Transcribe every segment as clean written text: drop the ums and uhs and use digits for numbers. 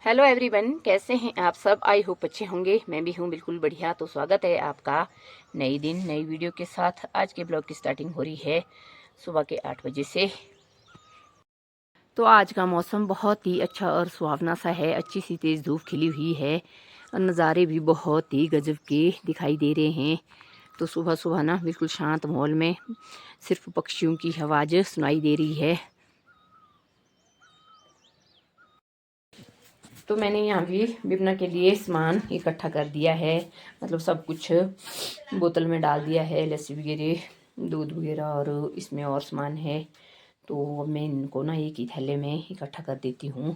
Hello everyone, कैसे हैं आप सब। आई होप अच्छे होंगे। मैं भी हूँ बिल्कुल बढ़िया। तो स्वागत है आपका नई दिन नई वीडियो के साथ। आज के ब्लॉग की स्टार्टिंग हो रही है सुबह के 8 बजे से। तो आज का मौसम बहुत ही अच्छा और सुहावना सा है। अच्छी सी तेज़ धूप खिली हुई है और नज़ारे भी बहुत ही गजब के दिखाई दे रहे हैं। तो सुबह सुबह ना बिल्कुल शांत माहौल में सिर्फ पक्षियों की आवाज़ सुनाई दे रही है। तो मैंने यहाँ भी विपना के लिए सामान इकट्ठा कर दिया है। मतलब सब कुछ बोतल में डाल दिया है, लस्सी वगैरह, दूध वगैरह और इसमें और सामान है। तो मैं इनको ना एक ही थैले में इकट्ठा कर देती हूँ।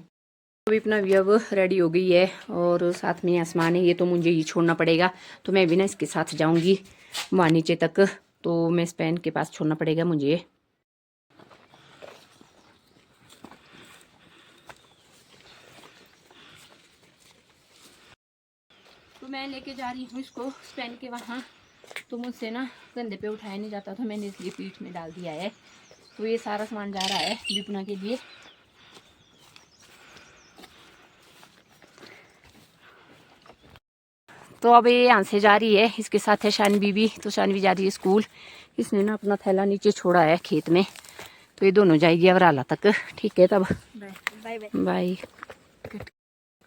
तो विपना भी अब रेडी हो गई है और साथ में सामान है, ये तो मुझे ही छोड़ना पड़ेगा। तो मैं भी ना इसके साथ जाऊँगी वहाँ नीचे तक। तो मैं स्पैन के पास छोड़ना पड़ेगा मुझे। तो मैं लेके जा रही हूँ इसको स्पैन के वहाँ। तो मुझसे ना कंधे पे उठाया नहीं जाता था, मैंने इसलिए पीठ में डाल दिया है। तो ये सारा सामान जा रहा है विपना के लिए। तो अब ये यहाँ से जा रही है, इसके साथ है शानवी भी। तो शानवी जा रही है स्कूल। इसने ना अपना थैला नीचे छोड़ा है खेत में। तो ये दोनों जाएगी अवराला तक। ठीक है तब बाय बाय।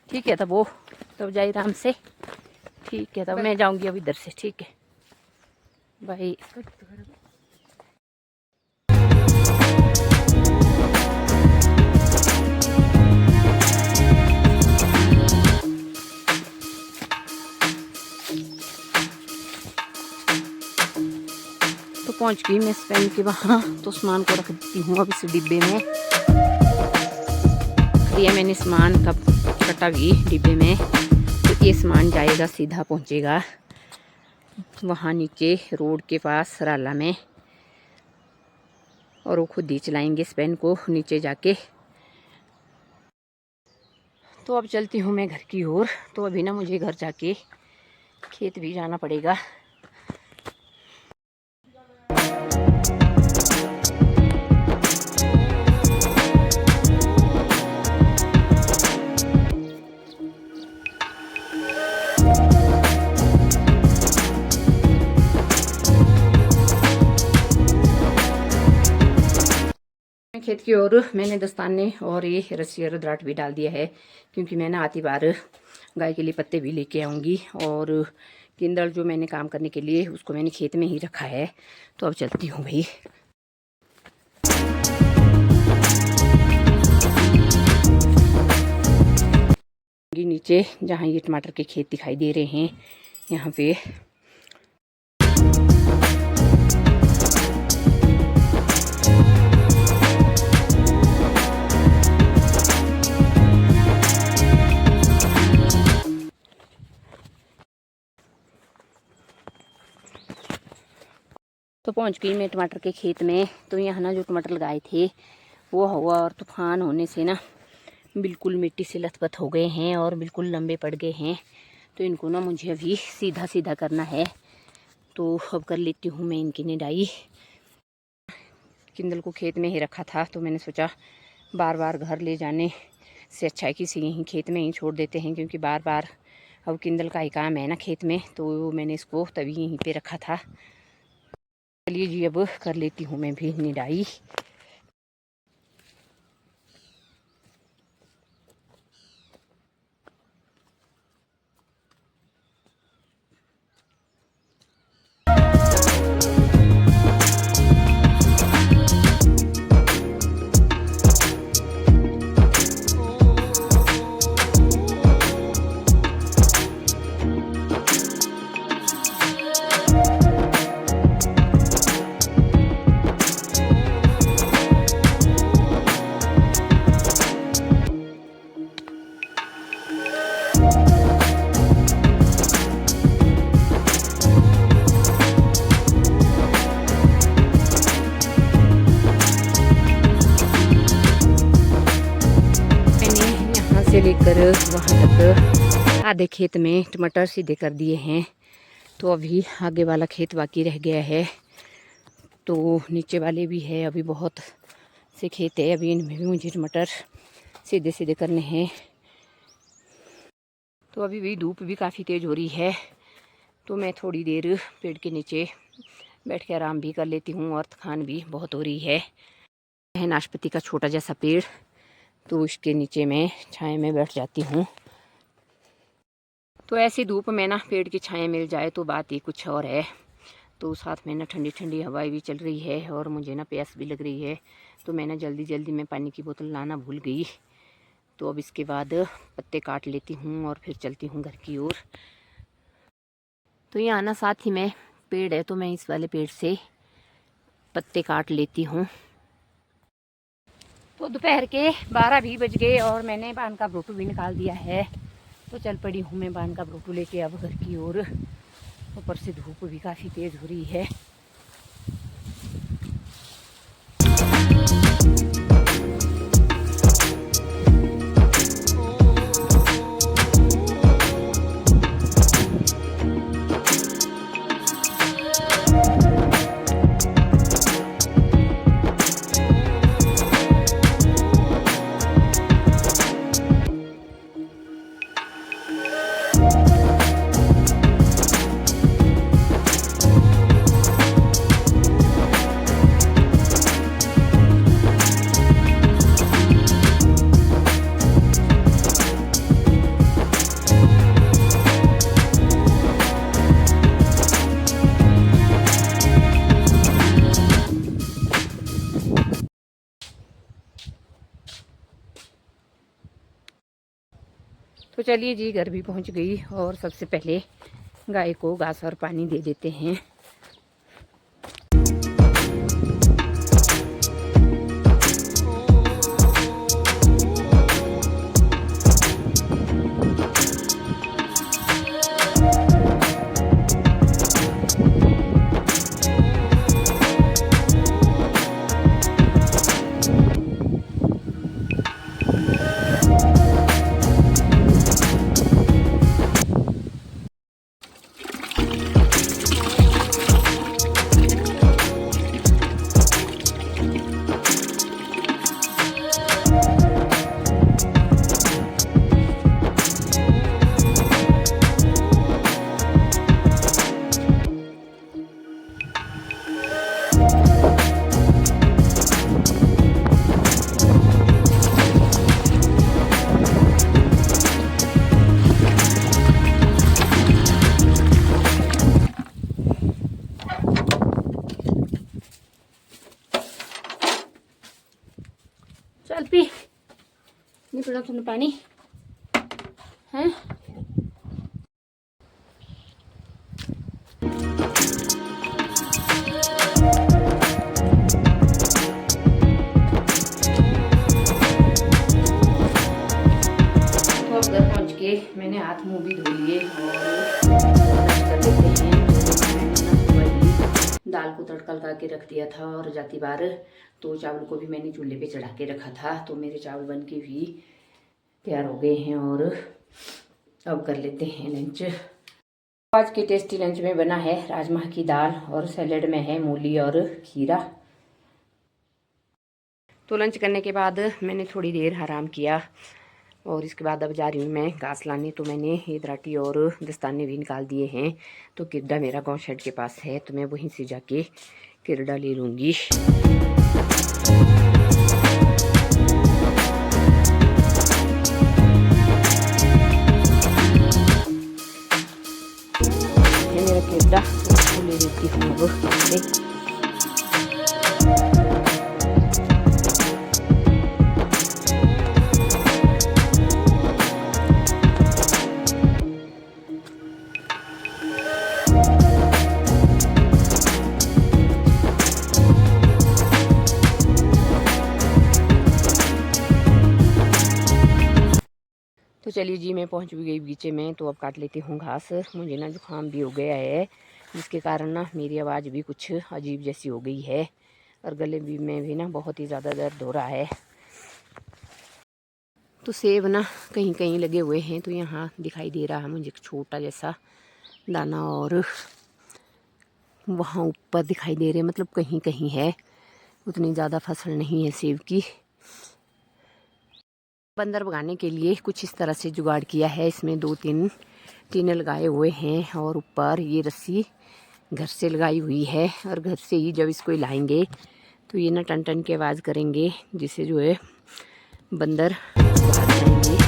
ठीक है तब वो तब जाए आराम से। ठीक है तब मैं जाऊंगी अब इधर से। ठीक है बाय। तो पहुंच गई मैं स्पेन के वहाँ। तो सामान को रख देती हूँ अब इस डिब्बे में। दिया मैंने सामान तब कटा भी डिब्बे में। तो ये सामान जाएगा सीधा पहुँचेगा वहाँ नीचे रोड के पास राला में। और वो खुद ही चलाएंगे स्पेन को नीचे जाके। तो अब चलती हूँ मैं घर की ओर। तो अभी ना मुझे घर जाके खेत भी जाना पड़ेगा। खेत की ओर मैंने दस्ताने और ये रस्सी और दराट भी डाल दिया है, क्योंकि मैं ना आती बार गाय के लिए पत्ते भी लेके आऊँगी। और किंदल जो मैंने काम करने के लिए उसको मैंने खेत में ही रखा है। तो अब चलती हूँ भाई। नीचे जहाँ ये टमाटर के खेत दिखाई दे रहे हैं यहाँ पे। तो पहुंच गई मैं टमाटर के खेत में। तो यहाँ ना जो टमाटर लगाए थे वो हवा और तूफान होने से ना बिल्कुल मिट्टी से लथपथ हो गए हैं और बिल्कुल लंबे पड़ गए हैं। तो इनको ना मुझे अभी सीधा सीधा करना है। तो अब कर लेती हूँ मैं इनकी निराई। किंदल को खेत में ही रखा था, तो मैंने सोचा बार बार घर ले जाने से अच्छा है किसी यहीं खेत में ही छोड़ देते हैं, क्योंकि बार बार अब किंदल का ही काम है ना खेत में। तो मैंने इसको तभी यहीं पे रखा था। चलिए जी अब कर लेती हूँ मैं भी निराई। से लेकर वहाँ तक आधे खेत में टमाटर सीधे कर दिए हैं। तो अभी आगे वाला खेत बाकी रह गया है। तो नीचे वाले भी है, अभी बहुत से खेत है। अभी इनमें भी मुझे टमाटर सीधे सीधे करने हैं। तो अभी भी धूप भी काफ़ी तेज़ हो रही है, तो मैं थोड़ी देर पेड़ के नीचे बैठ के आराम भी कर लेती हूँ और थकान भी बहुत हो रही है नाशपाती का छोटा जैसा पेड़, तो इसके नीचे मैं छाया में बैठ जाती हूँ। तो ऐसी धूप में ना पेड़ की छाया मिल जाए तो बात ही कुछ और है। तो साथ में ना ठंडी ठंडी हवाएं भी चल रही है और मुझे ना प्यास भी लग रही है, तो मैं ना जल्दी जल्दी में पानी की बोतल लाना भूल गई। तो अब इसके बाद पत्ते काट लेती हूँ और फिर चलती हूँ घर की ओर। तो यहाँ ना साथ ही में पेड़ है, तो मैं इस वाले पेड़ से पत्ते काट लेती हूँ। तो दोपहर के 12 भी बज गए और मैंने पान का ब्रोटू भी निकाल दिया है। तो चल पड़ी हूँ मैं पान का ब्रोटू लेके अब घर की ओर। ऊपर से धूप भी काफ़ी तेज़ हो रही है। तो चलिए जी, घर भी पहुंच गई और सबसे पहले गाय को घास और पानी दे देते हैं। चल पी, निकला तुमने पानी है। तो अब घर पहुंच के मैंने हाथ मुंह भी धो लिए और कर लेते हैं। दाल को तड़का लगा के रख दिया था और जाती बार तो चावल को भी मैंने चूल्हे पे चढ़ा के रखा था। तो मेरे चावल बन के भी तैयार हो गए हैं और अब कर लेते हैं लंच। आज के टेस्टी लंच में बना है राजमा की दाल और सैलेड में है मूली और खीरा। तो लंच करने के बाद मैंने थोड़ी देर आराम किया और इसके बाद अब जा रही हूँ मैं घास लाने। तो मैंने ये दराटी और दस्ताने भी निकाल दिए हैं। तो किरडा मेरा गांव शेड के पास है, तो मैं वहीं से जाके किरडा ले लूँगी। मेरा किरडा ले लेती हूँ अब। तो चलिए जी, मैं पहुंच भी गई बगीचे में। तो अब काट लेती हूँ घास। मुझे ना जुकाम भी हो गया है, जिसके कारण ना मेरी आवाज़ भी कुछ अजीब जैसी हो गई है और गले में भी ना बहुत ही ज़्यादा दर्द हो रहा है। तो सेब ना कहीं कहीं लगे हुए हैं, तो यहाँ दिखाई दे रहा है मुझे एक छोटा जैसा दाना और वहाँ ऊपर दिखाई दे रहे, मतलब कहीं कहीं है, उतनी ज़्यादा फसल नहीं है सेब की। बंदर भगाने के लिए कुछ इस तरह से जुगाड़ किया है। इसमें 2-3 टीने लगाए हुए हैं और ऊपर ये रस्सी घर से लगाई हुई है। और घर से ही जब इसको हिलाएंगे तो ये ना टन टन की आवाज़ करेंगे, जिससे जो है बंदर भाग जाएंगे।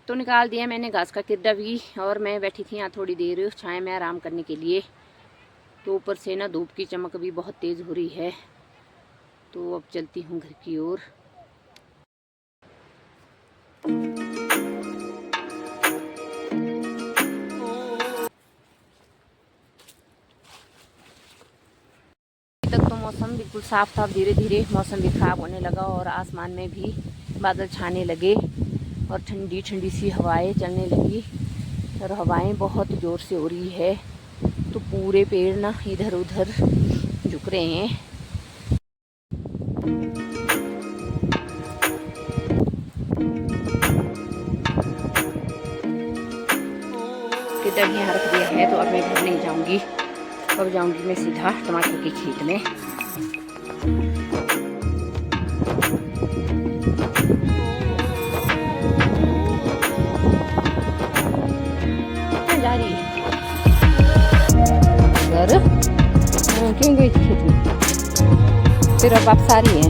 तो निकाल दिया मैंने घास का किड्डा भी, और मैं बैठी थी यहाँ थोड़ी देर छाया में आराम करने के लिए। तो ऊपर से ना धूप की चमक भी बहुत तेज़ हो रही है। तो अब चलती हूँ घर की ओर। तक तो मौसम बिल्कुल साफ था, धीरे धीरे मौसम भी ख़राब होने लगा और आसमान में भी बादल छाने लगे और ठंडी ठंडी सी हवाएं चलने लगी। और हवाएं बहुत ज़ोर से हो रही है, तो पूरे पेड़ ना इधर उधर झुक रहे हैं। किधर यहाँ रख दिया है, तो अब मैं घर नहीं जाऊंगी। अब जाऊंगी मैं सीधा टमाटर के खेत में। जा रही है घर, क्यों गई थी खेत में, फिर अब वापस आ रही है।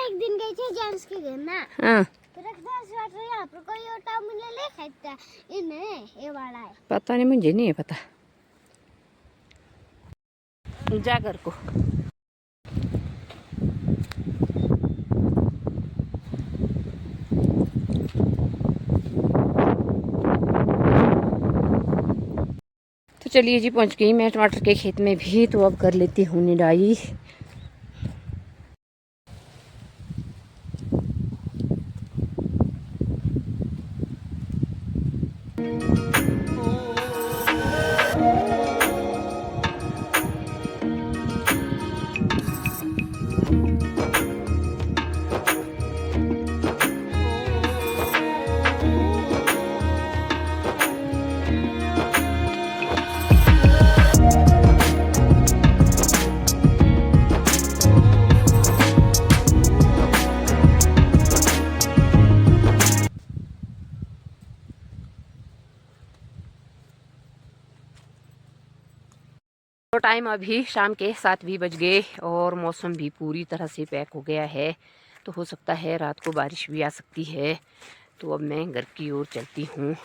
एक दिन गई थी जेम्स के घर ना। हाँ, यहाँ पर कोई और मुझे ले खाता इन्हें ये वाला है। पता नहीं, मुझे नहीं है पता। जा घर को। तो चलिए जी, पहुंच गई मैं टमाटर के खेत में भी। तो अब कर लेती हूँ निराई। तो टाइम अभी शाम के 7 भी बज गए और मौसम भी पूरी तरह से पैक हो गया है। तो हो सकता है रात को बारिश भी आ सकती है। तो अब मैं घर की ओर चलती हूँ।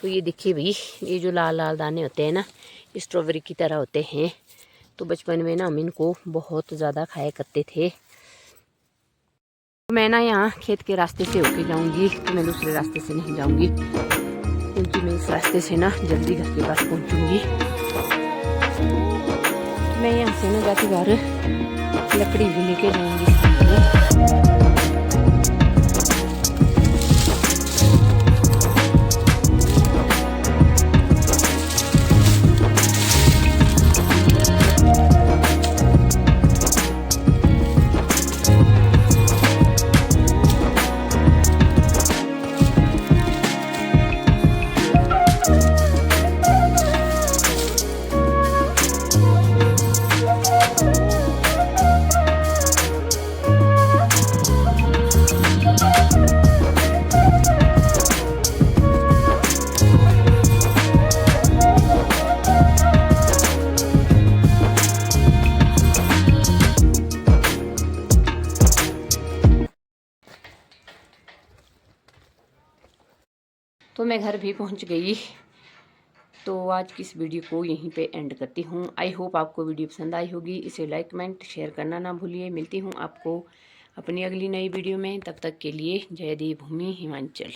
तो ये देखिए भाई, ये जो लाल लाल दाने होते हैं ना, स्ट्रॉबेरी की तरह होते हैं। तो बचपन में ना हम इनको बहुत ज़्यादा खाया करते थे। तो मैं ना यहाँ खेत के रास्ते से होके जाऊँगी, तो मैं दूसरे रास्ते से नहीं जाऊँगी, क्योंकि मैं इस रास्ते से ना जल्दी घर के पास पहुँचूँगी। मैं यहाँ से ना जाती बार लकड़ी भी लेके जाऊँगी साथ में। तो मैं घर भी पहुंच गई। तो आज की इस वीडियो को यहीं पे एंड करती हूँ। आई होप आपको वीडियो पसंद आई होगी। इसे लाइक कमेंट शेयर करना ना भूलिए। मिलती हूँ आपको अपनी अगली नई वीडियो में। तब तक के लिए जय देवभूमि हिमाचल।